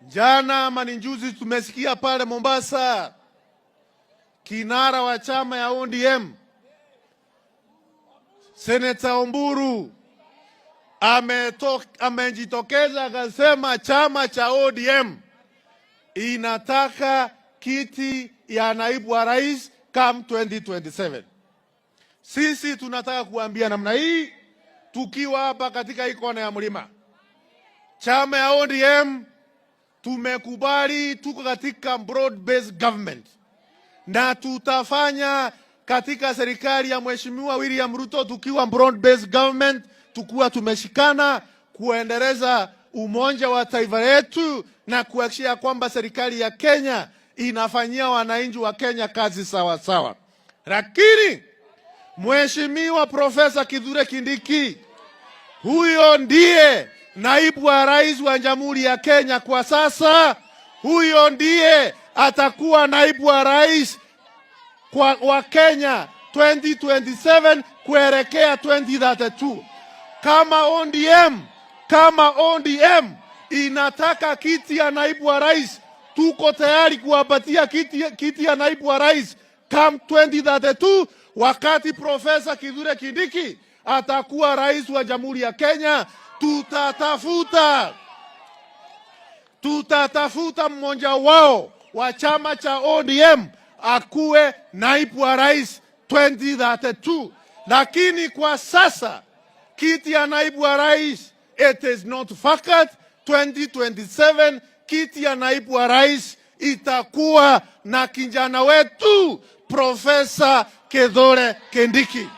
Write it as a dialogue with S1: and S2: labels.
S1: Jana maninjuzi tumesikia pale Mombasa kinara wa chama ya ODM Senator Oburu amejitokeza akasema chama cha ODM inataka kiti ya naibu wa rais come 2027. Sisi tunataka kuambia namna hii tukiwa hapa katika ikona ya mlima. Chama ya ODM tumekubali tuko katika broad based government na tutafanya katika serikali ya Mheshimiwa William Ruto tukiwa broad based government, tukiwa tumeshikana kuendeleza umoja wa taifa letu na kuhakikisha kwamba serikali ya Kenya inafanyia wananchi wa Kenya kazi sawa sawa. Lakini Mheshimiwa Profesa Kithure Kindiki, huyo ndiye naibu wa rais wa Jamhuri ya Kenya kwa sasa. Huyo ndiye atakuwa naibu wa rais wa Kenya 2027 kuelekea 2032. Kama ODM inataka kiti ya naibu wa rais, tuko tayari kuwapatia kiti ya naibu wa rais come 2032 wakati Profesa Kithure Kindiki atakuwa rais wa Jamhuri ya Kenya. Tutatafuta mmoja wao wa chama cha ODM akuwe naibu wa rais 2032. Lakini kwa sasa kiti ya naibu wa rais it is not vacant. 2027 kiti ya naibu wa rais itakuwa na kijana wetu Profesa Kithure Kindiki.